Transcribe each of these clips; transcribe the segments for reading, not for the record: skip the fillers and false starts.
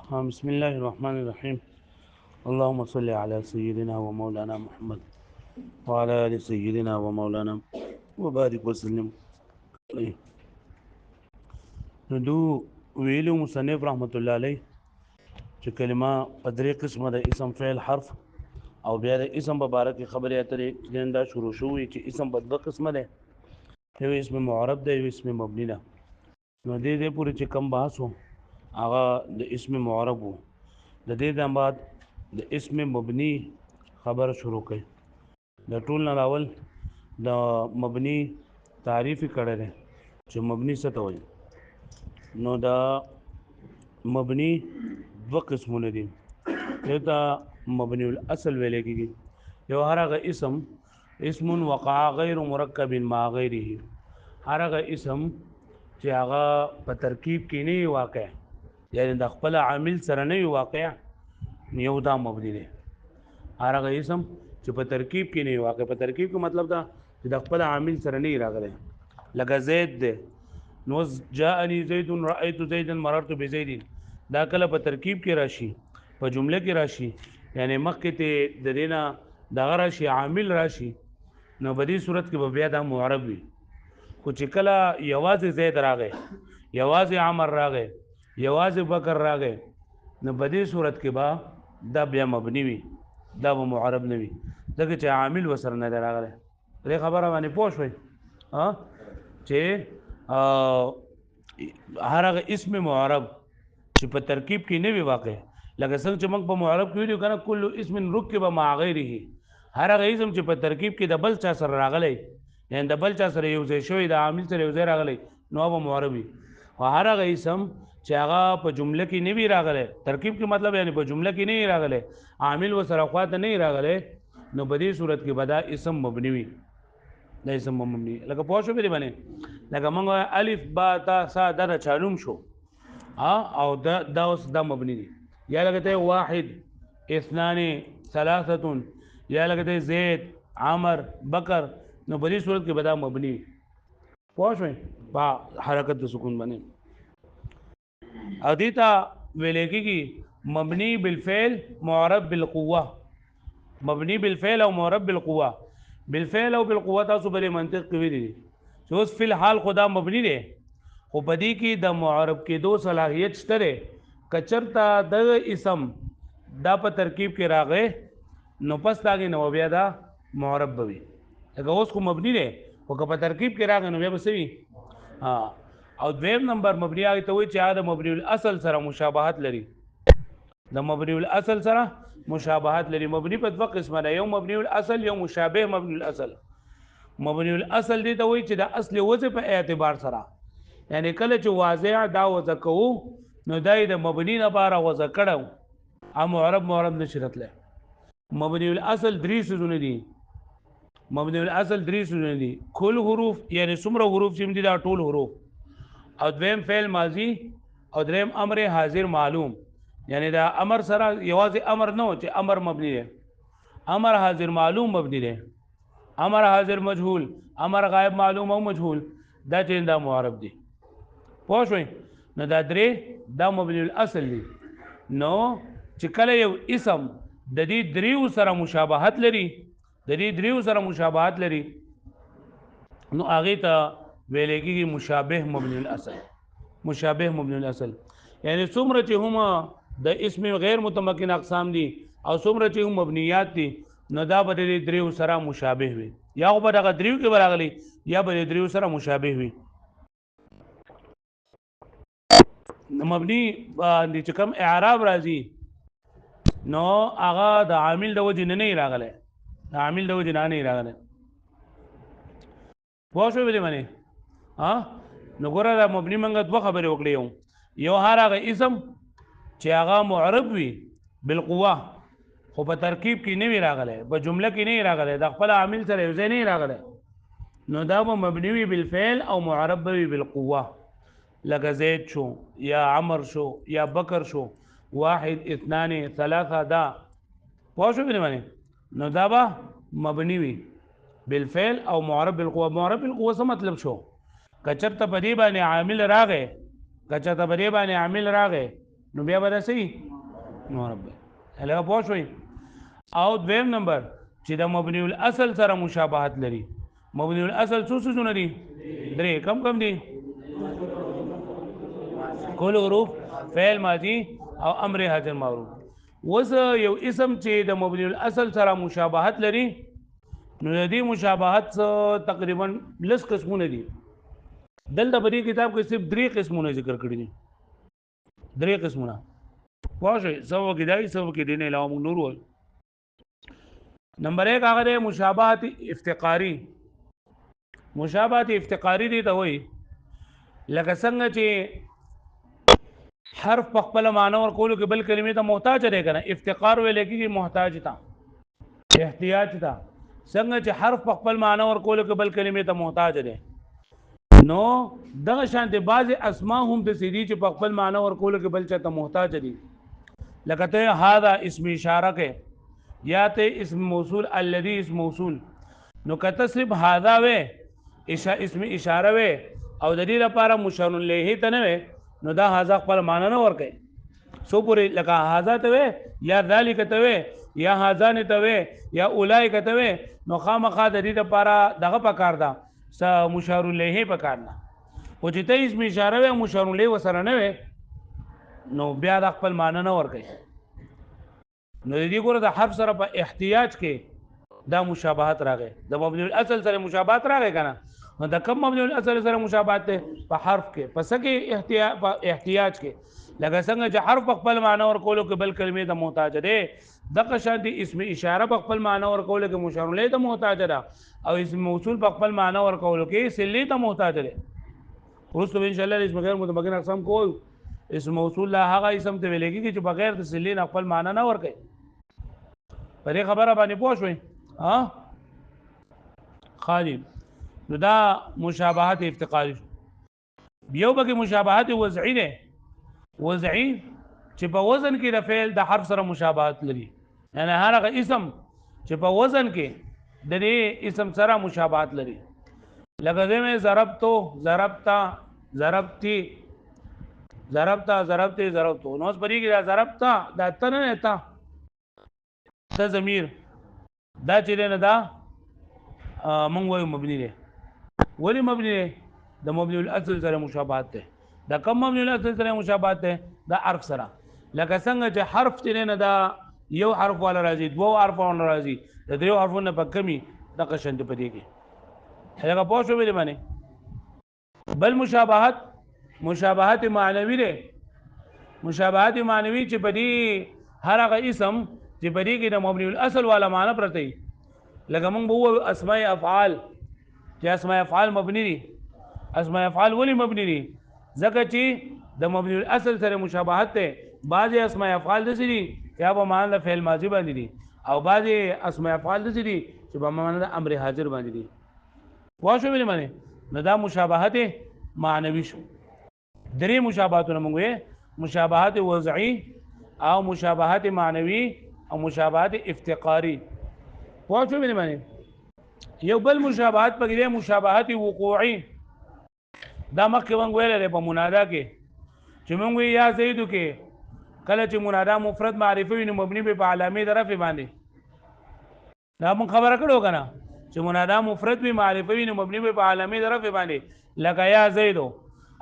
بسم الله الرحمن الرحيم. اللهم صل على سيدنا ومولانا محمد وعلى آل سيدنا ومولانا وبارك وسلم عليه. نو ویلو مصنف رحمت الله علیه چې کلمه په درې قسمه د اسم فعل حرف او بیا د اسم مبارک خبرې اترې دا شروع شوې چې اسم په دوه قسمه ده، یو اسم معرب ده، یو اسم مبني ده. نو دې پورې چې کم بحث وو هغه د اسم معرب وو. د دې نه بعد د اسم مبني خبر شروع کړي. د ټول نه اول د مبني تعریف کړی دی چې مبني څه ته وایي. نو دا مبني دوه قسمونه دي. یو ته مبني الاصل ویل کېږي، یو هر هغه اسم وقع غیر مرکب مع غیره، هر هغه اسم چې هغه په ترکیب کې نه واقع، یعنی د خپل عامل سره نه واقع، یو دا مبني دی. هر هغه اسم چې په ترکیب کې نه واقع، په ترکیب کې مطلب دا چې د خپل عامل سره نه راغلی، لکه زید دی. نو جاءني زید رأيت زیدا مررت بزید، دا کله په ترکیب کې راشي، په جمله کې راشي، یعنی مخکې ته د دینه دغه راشي عامل راشي، نو په دې صورت کې به بیا دا معرب وي. خو چې کله یوازې زید راغی، یوازې عمر راغی، یوازې بکر راغی، نو په دې صورت کې به دا بیا مبني وي، دا به معرب نه وي، ځکه چې عامل وسره نه دی راغلی. دې خبره باندې پوه شوئ چې هر هغه اسم معرب چې په ترکیب کې نه وي واقع، لکه څنګه چې موږ په معرب کې ویلو کنه کل اسم رکب مع غیره، هر هغه اسم چې په ترکیب کې د بل چا سره راغلی، یعنی د بل چا سره یو ځای شوی، د عامل سره یو ځای راغلی، نو به معرب وي. او هر هغه اسم چې هغه په جمله کې نه وي راغلی، ترکیب کې مطلب یعنی په جمله کې نه راغلی، عامل وسره خواته نه راغلی، نو په دې صورت کې به دا اسم مبني وي. دا اسم مبني لکه پوه شو به باندې، لکه موږ الف با تا سا دا چالوم شو او دا اوس دا مبني دي. یا لکه ته واحد اثنان ثلاثه، یا لکه ته زید عمر بکر، نو په دې صورت کې به دا مبني وي. پوه شو په حرکت د سکون باندې. او دې ته ویل کېږي مبني بالفعل معرب بالقوه. مبني بالفعل او معرب بالقوه. بالفعل او بالقوه تاسو بلې منطق کې ویلي دي چې اوس فی الحال خدا مبني دی، خو په دې کې د معرب کېدو صلاحیت شته دی. کچرته د اسم دا په ترکیب کې راغی، نو پس داګې نو بیا دا معرب به وي. لکه اوس خو مبني دی، خو که په ترکیب کې راغی نو بیا به څه وي. او دویم نمبر مبني هغې ته وایي چې هغه د مبني الاصل سره مشابهت لري، د مبني الاصل سره مشابهت لري. مبني په دوه قسمه ده، یو مبني الاصل، یو مشابه مبني الاصل. مبني الاصل دې ته وایي چې د اصل وضع په اعتبار سره، یعنی کله چې واضح دا وضع کوو نو دای د مبني لپاره وضع کړو، ام معرب نشي راتلی. مبني الاصل درې څیزونه دي. مبني الاصل درې څیزونه دي، کل حروف یعنی څومره حروف چې دي دا ټول حروف، او دویم فعل ماضی، او دریم امر حاضر معلوم، یعنی دا امر سره یوازې امر نه و چې امر مبني دی، امر حاضر معلوم مبني دی، امر حاضر مجهول، امر غائب معلوم او مجهول، دا چې دا معرب دي. پوه شوئ. نو دا درې دا مبني الاصل دي. نو چې کله یو اسم د دې دریو سره مشابهت لري، د دې دریو سره مشابهت لري، نو هغې ته ویل کېږي مشابه مبني الاصل. مشابه مبني الاصل یعنی څومره چې هم د اسم غیر متمکن اقسام دي او څومره چې هم مبنیات دي، نو دا به د دریو سره مشابه وي، یا خو به دغه دریو کې به راغلي، یا به د دریو سره مشابه وي. مبني باندې چې کوم اعراب راځي، نو هغه د عامل د وجې نه راغلی، د عامل د وجې نه راغلی. پوه شوې دې باندې. نو ګوره دا مبني موږ دوه خبرې وکړې. یو هر هغه اسم چې هغه معرب وي بالقوه، خو په ترکیب کې نه وي راغلی، په جمله کې نه راغلی، د خپل عامل سره یو ځای نه راغلی، نو دا به مبني وي بالفعل او معرب وي بالقوه. لکه زید شو، یا عمر شو، یا بکر شو، واحد اثنان ثلاثه، دا پوه شو دې باندې. نو دا به مبني وي بالفعل او معرب بالقوه. معرب بالقوه څه مطلب شو؟ کچرته په دې باندې عامل راغی، کچرته په دې باندې عامل راغی، نو بیا به صحیح مربع هغه پوه شوي. او دویم نمبر چې د مبني الاصل سره مشابهت لري. مبني الاصل څو څه دي؟ درې. کم دي؟ کل حروف فعل ماضی او امر حاضر معروف. وس یو اسم چې د مبني الاصل سره مشابهت لري نو د دې مشابهت تقریبا لس قسمونه دي. دلته په دې کتاب کې صرف 3 قسمونه ذکر کړي دي. 3 قسمونه واشه سو کې دای سو کې دینه علاوه موږ نور وای. نمبر 1 هغه د مشابهت افتقاری. مشابهت افتقاری دي ته وای لکه څنګه چې حرف په خپل معنی ور کولو کې بل کلمې ته محتاج دی کنه. افتقار ویل کېږي محتاج ته، احتیاج ته. څنګه چې حرف په خپل معنی ور کولو کې بل کلمې ته محتاج دی نو دغه شان دي بعض اسماء هم د سيدي چې په خپل معنی ور کولو کې بل چاته محتاج دي. لکه ته هاذا اسم اشاره کې یا ته اسم موصول الذي اسم موصول نو کته صرف هاذا وې اسم اشاره وې او د دې لپاره مشار الیه ته نه وې نو دا هاذا خپل معنی نه ور کوي. سو پورې لکه هاذا ته وې یا ذالک ته وې یا هاذان ته وې یا اولایک ته وې نو خامخا د دې لپاره دغه پکار ده س مشار الیه پکار نه. او چې ته اسم اشاره وې مشار الیه وسره نه وې نو بیا د خپل معنی نه ور کوي. نو دې ګوره د حرف سره په احتیاج کې دا مشابهت راغی. د مبني الاصل سره مشابهت راغی کنه. نو د کوم مبني الاصل سره مشابهت ده په حرف کې پس کې احتیاج کې لکه څنګه چې حرف په خپل معنی ور کولو کې بل کلمې ته محتاج ده دغه شان دي اسم اشاره په خپل معنی ور کولو کې مشار الیه ته محتاج ده او اسم موصول په خپل معنی ور کولو کې صله ته محتاج ده. اوس ان شاء الله اسم غیر متمکن اقسام کوو. اسم موصول لا هغه اسم ته ویل کېږي چې بغیر د صله نه خپل معنی نه ور کوي. پرې خبره باندې پوه شوي ها خالي. نو دا مشابهت افتقاری. یو بګي مشابهت وضعی ده. وضعی چې په وزن کې د فعل د حرف سره مشابهت لري. یعنی هر هغه اسم چې په وزن کې د دې اسم سره مشابهت لري. لکه زمې ضربتو ضربتا ضربتی ضربتا ضربته ضربتو نو اوس پرې کې دا ضربتا دا تنه تا ته ضمیر دا چې نه دا مونږ وایو مبني دی. ولی مبني دی؟ د مبني الاصل سره مشابهت ده. دا کوم مبني الاصل سره مشابهت ده؟ دا حرف سره. لکه څنګه چې حرف چې نه دا یو حرف والا راځي دوه حرف والا راځي د دریو حرفونو په کمی د قشند په دی کې هغه پوه شو ویل باندې. بل مشابهت معنوي ده. مشابهت معنوي چې په دې هر هغه اسم چې په دې کې د مبني الاصل والا معنی پرته وي. لکه موږ وو اسماء افعال چې اسماء افعال مبني دي. اسماء افعال ولی مبني دي؟ ځکه چې د مبني الاصل سره مشابهت ده. بعض اسماء افعال د سری یا په معنی د فعل ماضی باندې دي او بعض اسماء افعال د سری چې په معنی د امر حاضر باندې دي. واښو ویل باندې نو دا مشابهت معنوي شو. درې مشابهتونه موږ یې مشابهت وضعی او مشابهت معنوي او مشابهت افتقاری. واښو ویل باندې یو بل مشابهت پکې مشابهت وقوعي. دا مخکې موږ ویل په منادا کې چې موږ یا زیدو کې کله چې منادا مفرد معرفي وي نو مبني به په علامه د رفع باندې. دا موږ خبره کړو کنه چې منادا مفرد وي معرفي وي نو مبني به په علامه د رفع باندې. لکه یا زیدو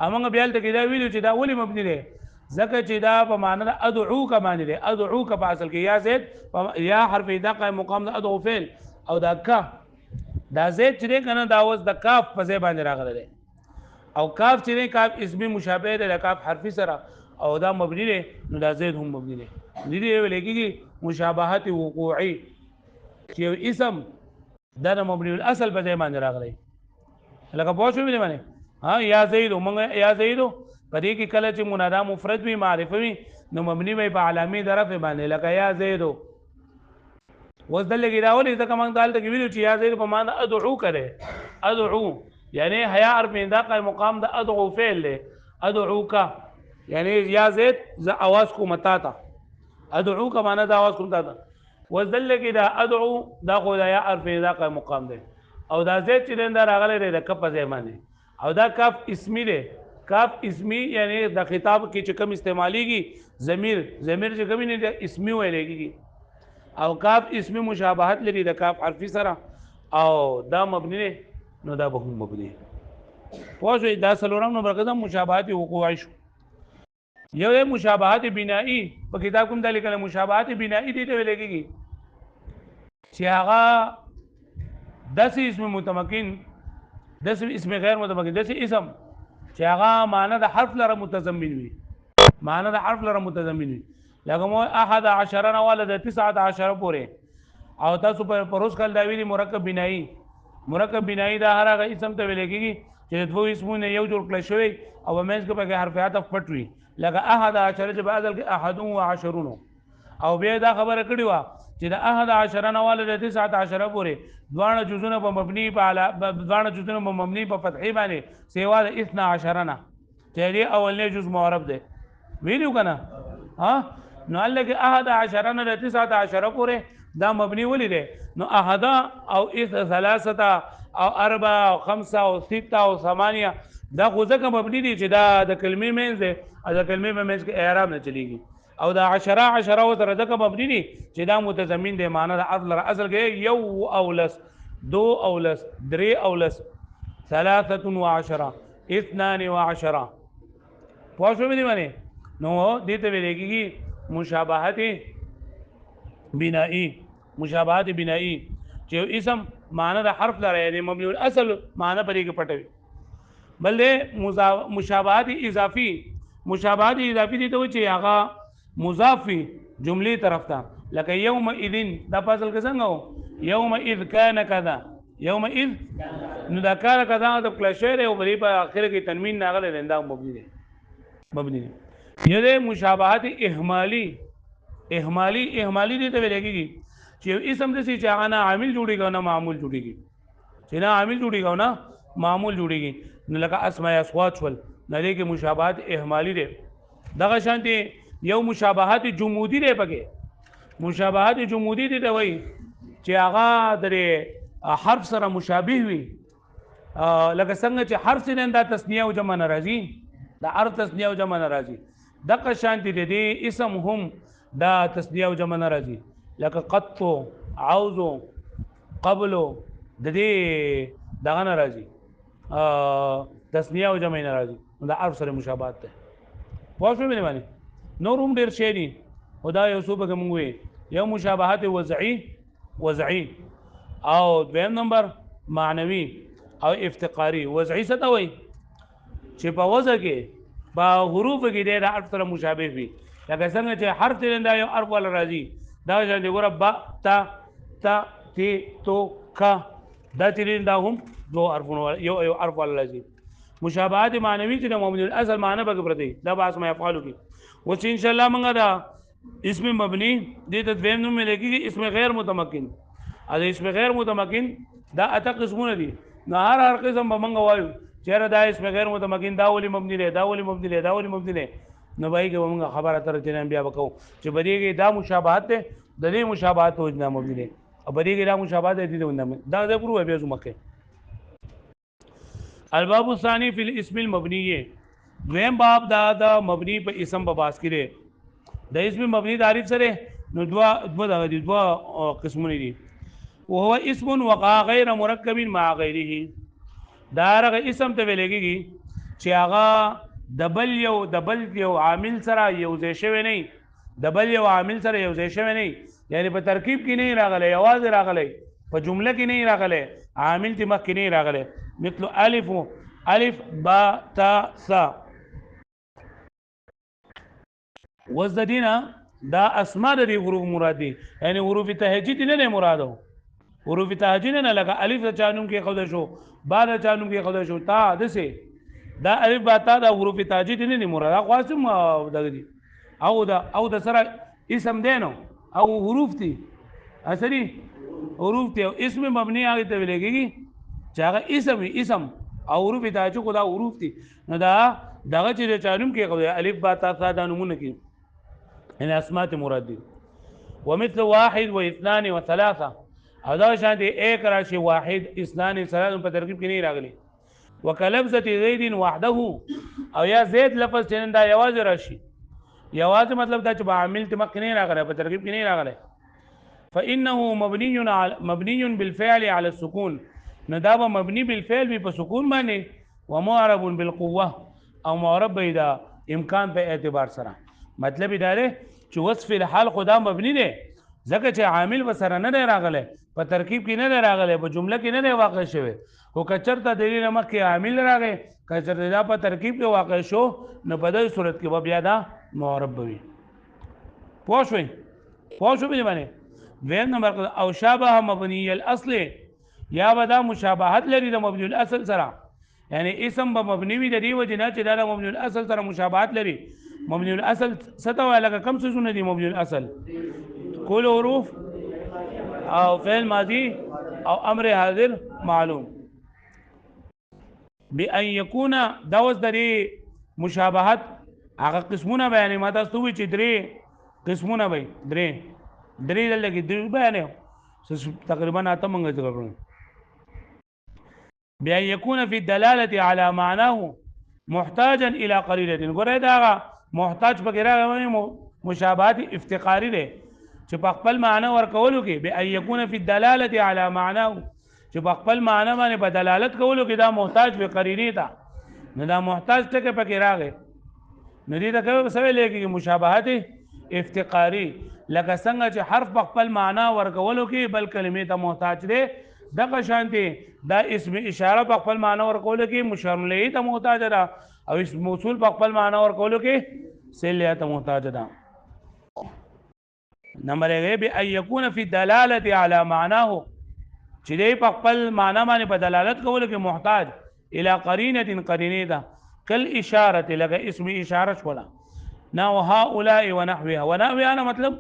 امغه بیا ته کې دا ویلو چې دا ولي مبني دی ځکه چې دا په معنا د ادعوک باندې دی. ادعوک په اصل کې یا زید یا حرف اذا قائم مقام د ادعو فعل او دا کا دا زید چې کنه دا اوس د کاف په ځای باندې راغلی دی او کاف چې کاف اسمی مشابه دی د کاف حرفي سره او دا مبني دی نو دا زید هم مبني دی. دې ویل کېږي مشابهت وقوعي چې یو اسم دا د مبني الاصل په ځای باندې راغلی. لکه پوه شو ویل باندې ها یا زیدو موږ یا زیدو په دې کې کله چې منادا مفرد وي معرفي وي نو مبني به په علامه د رفع باندې. لکه یا زیدو اوس دلته کې راولي ځکه موږ دلته کې ویلو چې یا زید په معنا ادعو کړي. ادعو یعنی حیا حرف اذا قائم مقام د ادعو فعل له ادعوک یعنی یا زید ز आवाज کو متا تا ادعو کا معنا د आवाज کوم تا اوس دلته کې دا ادعو دا خو دا یا حرف اذا قائم مقام ده او دا زید چې دا راغلی دی د کف ځای باندې او دا کف اسمی دی کاف اسمی یعنی د خطاب کې چې کوم استعماليږي ضمیر چې کوم نه اسمی ویل کېږي او کاف اسمی مشابهت لري د کاف حرفي سره او دا مبني نه نو دا به هم مبني پوه دا څلورم نمبر کې دا مشابهت وقوعي شو یو مشابهت بنائي په کتاب کوم د لیکل مشابهت بنائي دي ته ویل کېږي چې هغه داسې اسم متمکن داسې اسم غیر متمکن داسې اسم چې هغه معنی د حرف لره متضمن وي لکه مو 11 نه ولدا 19 پورې او تاسو په پروس کال دا ویلي مرکب بنائي دا هغه اسم ته ویل کېږي چې دوه اسمونه یو جوړ کړل شوی او مېز کې په حرف عطف پټ وي لکه 11 چې په اصل کې 21 او بیا دا خبره کړې و چې د 11 نه ولدا 19 پورې دوه جزونه په مبني په فتحي باندې سیوا د 12 نه چې دی اولنی جز معرب دی ویلو کنه ها نو الله کې 11 نه 19 پورې دا مبني ولې دی نو 11 او 3 او 4 او 5 او 6 او 8 دا خو ځکه مبني دي چې دا د کلمې منځ دی او د کلمې په منځ کې اعراب نه چلیږي او دا 10 او سره ځکه مبني دي چې دا متضمن دی معنی د اصل کې یو اولس دو اولس درې اولس 13 و10 12 پوه شو مې دی باندې نو دې ته ویل کېږي مشابهت بنائي چې اسم معنی د حرف لري یعنی مبني الاصل معنی پرې کې پټوي بل دې مشابهت اضافي دي ته چې هغه مضافي جملې طرف ته لکه یوم اذن دا فاصل کې څنګه یوم اذ کان کذا نو دا کار کذا د کلشر او بری په اخر کې تنوین ناغله لندا مبني دي یو دې مشابهت اهمالي دي ته ویل کېږي چې اسم د چې هغه نه عامل جوړیږي نه معمول جوړیږي نو لکه اسماء اصوات شول نه دې کې مشابهت اهمالي دي دغه شانتي یو مشابهت جمودي دی پکې مشابهت جمودي دي ته وایي چې هغه درې حرف سره مشابه وي لکه څنګه چې حرف سره دا تسنیه او جمع ناراضي دغه شانتي دي اسم هم دا تسنیه او جمع ناراضي لکه قط عوض قبل د دې دغه ناراضي تسنیه او جمع ناراضي دا حرف سره مشابهت ده پوه شو مې باندې نور هم ډیر شی دي خدا یو څه به موږ یو مشابهت وضعي او دویم نمبر معنوي او افتقاري وضعي څه ته وایي چې په وضع کې په حروف کې د حرف سره مشابه وي لکه څنګه چې حرف ترنده یو حرف ول راځي دا چې ګوره با تا تی تو کا دا ترنده هم دو حرفونه یو حرف ول راځي مشابهت معنوي چې د مبني الاصل معنی به پرته دا باس ما يفعلوا کې و چې ان شاء الله موږ دا اسم مبني دې ته دویم نوم لګي اسم غیر متمکن اسم غیر متمکن دا اته قسمونه دي نه هر قسم به موږ وایو چیرې دا اسم غیر متمکن دا ولي مبني دی نو بای کې موږ خبره تر چې بیا وکاو چې بدیږي دا مشابهت ده د دې مشابهت او نه مبني دی او بدیږي دا مشابهت دي دا د پرو به زمکه الباب الثاني في الاسم المبني دویم باب دا مبني په اسم په باس کې د اسم مبني تعریف سره نو دوا قسمونه دي وهو اسم وقع غیر مرکب مع غیره دا رغه اسم ته ویل کېږي چې هغه دبل یو عامل سره یو ځای شوی نه یعنی په ترکیب کې نه راغلی یواز راغلی په جمله کې نه راغلی عامل ته مخ کې نه راغلی مثل الف با تا سا وزدینا دا اسماء د حروف مراد دي یعنی حروف تهجید نه مرادو حروف تهجید نه لکه الف د چانوم کې خود شو با د چانوم کې خود شو تا دسه دا الف با تا د حروف تهجید نه مراد خاصم دغه دي او د سره اسم دینو او حروف دي اصلي حروف دي اسم مبني هغه ته ویل کېږي چې هغه اسم او حروف تهجید کو دا حروف دي نو دا دغه چې چانوم کې خود الف با تا سا د نمونه کې ان اسماء مراد دي ومثل واحد واثنان وثلاثه هذا شان دي ایک راشي واحد اثنان ثلاثه په ترکیب کې نه راغلي وکلفظه زید وحده او یا زید لفظ چې دا یوازې راشي یوازې مطلب دا چې به عامل ته مخکې نه راغلی په ترکیب کې نه راغلی فانه مبني بالفعل على السكون نو دا به مبني بالفعل وي په سکون باندې ومعرب بالقوه او معرب به دا امکان په اعتبار سره مطلب دا دی چې وصف الحال خدا مبني دی ځکه چې عامل وسره نه دی راغلی په ترکیب کې نه دی راغلی په جمله کې نه دی واقع شوی خو که چېرته د دې نه مخکې عامل راغی که چېرته دا په ترکیب کې واقع شو نو په دې صورت کې به بیا دا معرب به وي پوه شوئ پوه شو په دې باندې دویم نمبر او شابه مبني الاصل یا به دا مشابهت لري د مبني الاصل سره یعنی اسم به مبني وي د دې وجې نه چې دا د مبني الاصل سره مشابهت لري مبني الاصل څه ته وایي لکه کوم څیزونه دي مبني الاصل کل حروف او فعل ماضي او امر حاضر معلوم بأن يكون دا اوس د دې مشابهت هغه قسمونه بیانې ما تاسو وایي چې درې قسمونه وي درې دلته کې درې بیانې تقریبا اته مونږ ذکر کړو بأن يكون في الدلالة على معناه محتاجا إلى قرينة ګوره دا محتاج پکې راغلی مشابهت افتقاري دی چې په خپل معنی ورکولو کې بأن يكون في الدلالة على معناه چې په خپل معنی باندې په دلالت کولو کې دا محتاج به قرینه ده نو دا محتاج ټکي پکې راغی نو دې ته کوم څه ویل کېږي مشابهت افتقاري لکه څنګه چې حرف په خپل معنا ورکولو کې بل کلمې ته محتاج دی دغه شانتي دا اسم اشاره په خپل معنا ورکولو کې مشار الیه ته محتاج ده او اسم موصول په خپل معنا ورکولو کې صله ته محتاج ده نمبر 1 بأن يكون في الدلاله على معناه چې دې په خپل معنا باندې په دلالت کولو کې محتاج الى قرینه قرینه ده کل اشاره لکه اسم اشاره شولا نو هؤلاء ونحوها ونحوها انا مطلب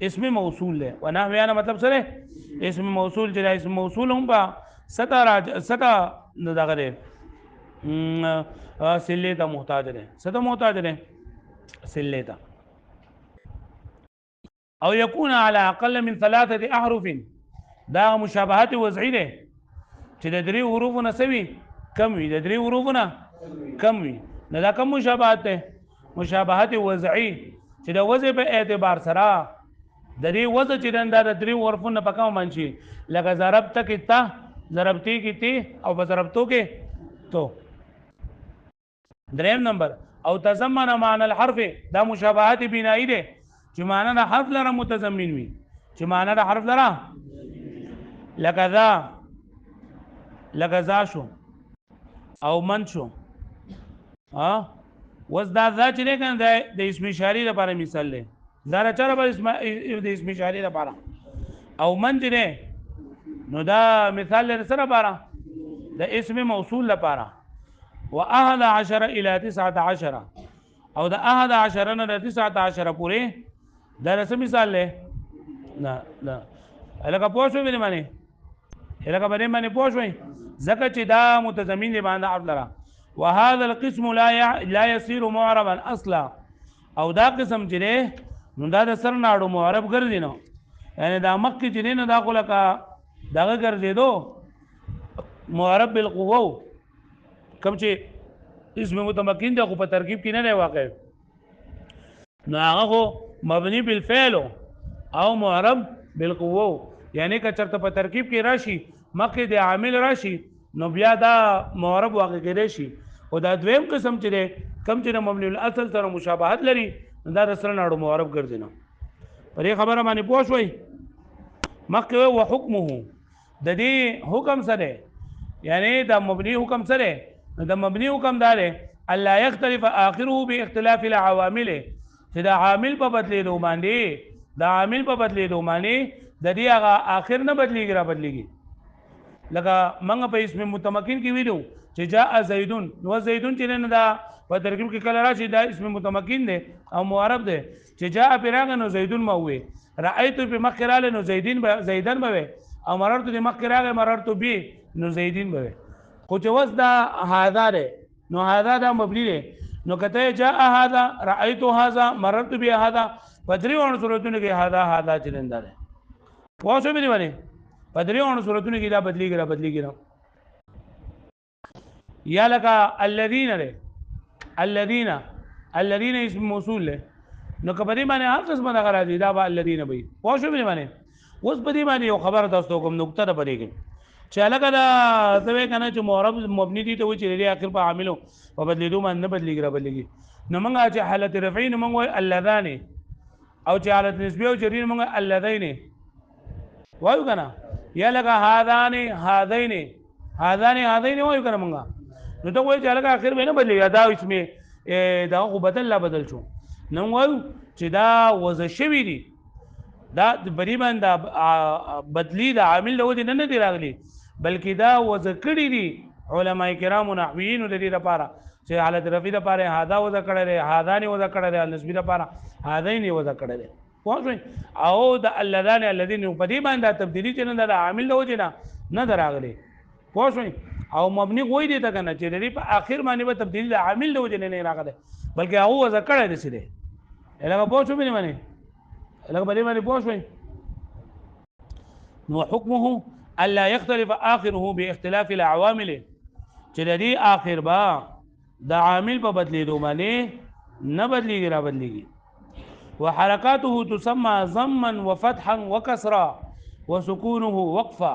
اسم موصول ہے ونحوها انا مطلب سره اسم موصول چې اسم موصول هم په ستا دغه دی صله ته محتاج دی ستا محتاج دی صله ته او يكون على اقل من 3 احرف دا مشابهت وضعي ده چې د درې حروفونه سوي کم وي د درې حروفونه کم وي نه دا کم مشابهت ده مشابهت وضعي چې د وضع په اعتبار سره د دې وضع چې د درې حروفونه په کوم منشي لکه ضربت کې تا ضربتي کې تی او بضربتو کې تو دریم نمبر او تضمن معنى الحرف دا مشابهت بنایی ده چې معنی د حرف لره متضمن وي چې معنی د حرف لره لکه ذا شو او من شو وز دا چې نه کنه د اسم اشاری لپاره مثال دی دا چاره پر د اسم اشاری لپاره او من چې نه نو دا مثال لري سره لپاره د اسم موصول لپاره و11 الى 19 او د 11 نه 19 پورې دا رسم مثال له نه الګه پوښتنه به معنی الګه باندې معنی پوښوي ځکه چې دا متضمن دی باندې عرض لرا وهذا القسم لا يصير معربا اصلا او دا قسم چې نو دا د سر ناړو معرب ګرځي نو یعنی دا مکه چې نه دا کوله کا دغه ګرځي دو معرب بالقوه کوم چې اسم متمکن دی خو په ترکیب کې نه دی واقع نو هغه مبني بالفعل او معرب بالقوه یعنی که چرته په ترکیب کې راشي مخکې د عامل راشي نو بیا دا معرب واقع کېدای شي او دا دویم قسم چې دی کم چې مبني الاصل سره مشابهت لري دا د سره ناړو معرب ګرځي نو په دې خبره باندې پوه شوئ مخکې وحکمه د دې حکم سره یعنی دا مبني حکم سره دا مبني حکم دا دی الله يختلف اخره باختلاف العوامل چې دا عامل په بدلیدو باندې دا عامل په بدلیدو باندې د دې هغه اخر نه بدلیږي را بدلیږي لکه موږ په اسم متمکن کې ویلو چې جاء زیدون نو زیدون چې نه دا په ترکیب کې کله راشي دا اسم متمکن دی او معرب دی چې جاء پیراغ نو زیدون ما وي رأيت په مخراله نو زیدن به او مررت د مخراله مررت به نو زیدین به خو چې وس دا هاذا دی نو هاذا دا مبني دی نو کته جاء هذا رأيت هذا مررت به هذا په دریو صورتونو کې هاذا چلنده دی پوه شو مې باندې په دریو صورتونو کې دا بدلیږي یا لکه الذین له الذین اسم موصول له نو کبدی باندې هر قسمه دغه راځي دا به الذین به پوه شو باندې اوس په دې باندې یو خبره تاسو کوم نقطه ده پدې کې چې لکه دا څه کنه چې معرب مبني دي ته و چې لري اخر په عاملو په بدلیدو باندې نه بدلیږي را بدلیږي نو موږ چې حالت رفعی نو موږ اللذان او چې حالت نسبی او جری موږ اللذین وایو کنه یا لکه هذان هذین وایو کنه موږ نو ته وایي چې لکه اخر به نه بدلیږي دا اسمه دا خو بدل لا بدل شو نو وایو چې دا وضع شوی دي دا بری باندې بدلی د عامل له ودی نه دی راغلی بلکې دا وضع کړی دي علما کرام نحویین د دې لپاره چې حالت رفع د لپاره هاذا وضع کړی دی هاذان وضع کړی دی نسبی د لپاره هاذین وضع کړی دی پوه شئ او د اللذان الذین په دې باندې تبدیلی چې نه د عامل له ودی نه راغلی پوه شئ او مبني وای دي ته کنه چې د په اخر باندې به تبدیلی د عامل له ودی نه راغلی بلکې هغه وضع کړی دی سیده لکه پوه شو باندې لکه په دې باندې پوه شئ نو حکمه الا يختلف اخره باختلاف العوامل چې د دې اخر با د عامل په بدلیدو باندې نه بدلیږي را بدلیږي وحركاته تسمى ضما وفتحا وكسرا وسكونه وقفا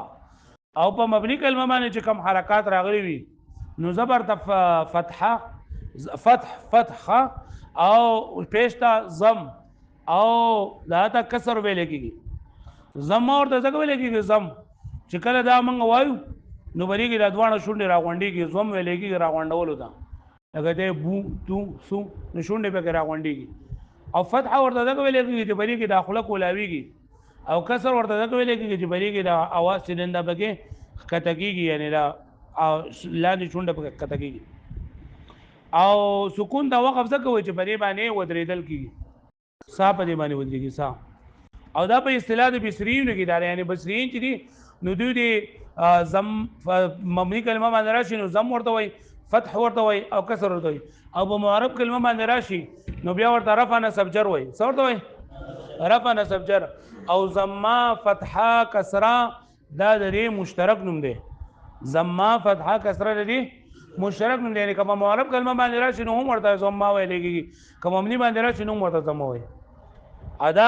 او په مبني کلمه باندې چې کوم حرکات راغلي وي نو زبر فتحه فتحه او پیشتا ضم او دا ته کسر ویل کېږي زم ورته څنګه ویل کېږي زم چې کله دا موږ وایو نو بریږي دا دوانه شونډې راغونډېږي زم ویل کېږي راغونډولو ته لکه دی بو تو سو نو شونډې پکې راغونډېږي او فتح ورته څنګه ویل کېږي چې بریږي دا خوله کولاویږي او کسر ورته څنګه ویل کېږي چې بریږي دا اواز سیننده پکې ښکته کېږي یعنې دا لاندې شونډه پکې ښکته کېږي او سکون دا وقف څه کوي چې بری باندې ودرېدل کېږي سا په دې باندې ودرېږي سا او دا په اصطلاح د بصریینو کې دا یعنی بصریین چې دي نو دوی دي زم مبني کلمه باندې راشي نو زم ورته وایي فتح ورته وایي او کسر ورته وایي او په معرب کلمه باندې راشي نو بیا ورته رفع نصب جر وایي څه ورته وایي رفع نصب جر او زما فتحه کسره دا د دې مشترک نوم دی زما فتحه کسره د دې مشترک نوم دی یعنی کومه معرب کلمه باندې راشي نو هم ورته زما ویل کېږي کومه مبني باندې راشي نو ورته زما وایي ادا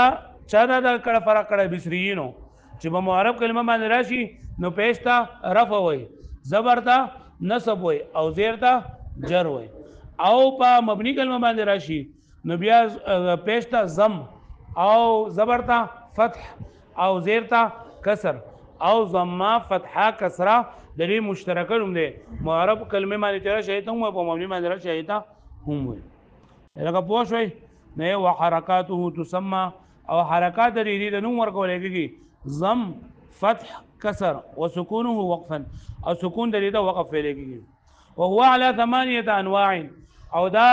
چا دا کړه فرق کړه بصریینو چې په معرب کلمه باندې راشي نو پیشتا رفع وایي زبر ته نصب وایي او زیر ته جر وایي او په مبني کلمه باندې راشي نو بیا پیشتا ضم او زبر ته فتح او زیر ته کسر او ضمه فتحه کسره د دې مشترک نوم دی معرب کلمه باندې چې راشي ته هم په مبني باندې راشي ته هم وایي لکه پوه شئ نه وحرکاته تسمى او حرکات لري د نوم ورکول کېږي ضم فتح کسر وسکونه وقفا او سکون د دې وقف ویل کېږي وهو على 8 انواع او دا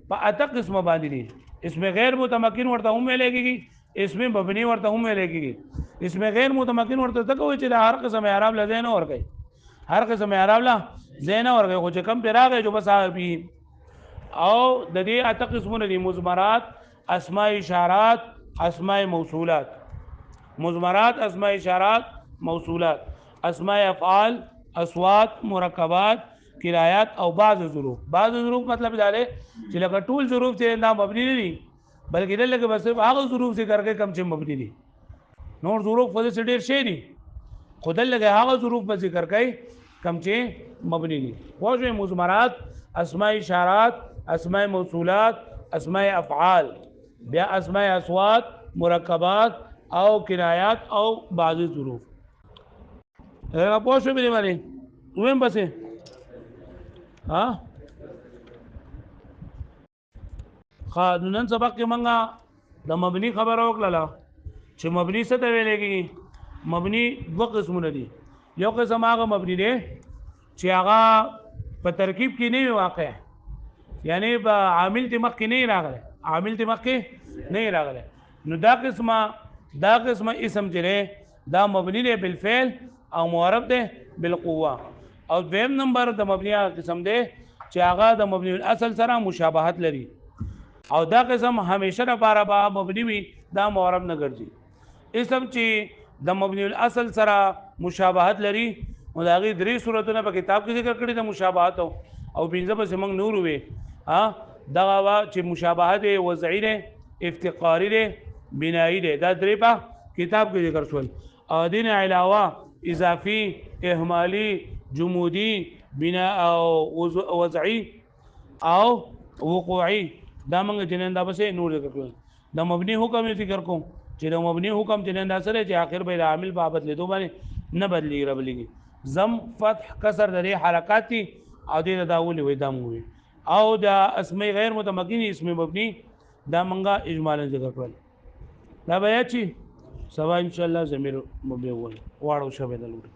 په اته قسمه باندې دي اسم غیر متمکن ورته هم ویل کېږي اسم مبني ورته هم ویل کېږي اسم غیر متمکن ورته څه کوي چې د هر قسم اعراب له ذهن ور کوي هر قسم اعراب له ذهن ور کوي خو چې کم پیراغه جو بس او د دې اته قسمونه دي مضمرات اسماء اشارات اسماء موصولات مضمرات اسماء اشارات موصولات اسماء افعال اصوات مرکبات کرایات او بعض ظروف مطلب دا دی چې لکه ټول ظروف چې نه مبني نه دي بلکې دلته بس هغه ظروف ذکر کوي کم چې مبني دي نور ظروف په دې ډېر شي دي خدای لګه هغه ظروف په ذکر کوي کم چې مبني دي واجب مضمرات اسماء اشارات اسماء موصولات اسماء افعال بیا اسماء اصوات مرکبات او کنایات او بعضی ظروف پوه شو بلی مانی ویم بسی نن سبق کې منګه د مبني خبره وکړه چې مبني څه ته ویل کېږي مبني دوه قسمونه دي یو قسم هغه مبني دی چې هغه په ترکیب کې نه واقع یعنی په عامل ته مخ کې نه راغلی نه راغلی نو دا قسمه اسم چې دا مبني دی بالفعل او معرب دی بالقوه او دویم نمبر د مبني قسم دی چې هغه د مبني الاصل سره مشابهت لري او دا قسم همیشه لپاره به مبني وي دا معرب نه ګرځي اسم چې د مبني الاصل سره مشابهت لري نو د هغې درې صورتونه په کتاب کې ذکر کړي د مشابهت او پنځه پسې موږ نور وې دغه وا چې مشابهت وضعي دی افتقاري دی بنایي دی دا درې په کتاب کې ذکر شول او دین علاوه اضافي اهمالي جمودي بنا او وضعي او وقوعي دا موږ چې نن دا پسې نور ذکر کړل د مبني حکم ذکر کوم چې د مبني حکم چې نن دا سره چې آخر به عامل بابت لیدو باندې نه بدلی ربلېږي ضم فتح کسر د حرکات او د داول وې دم وي او د اسم غیر متمکن اسم مبني دا منګه اجمالا ذکر کړل دا بیا چې سبا ان شاء الله زمير مبي واړو شبه دلوي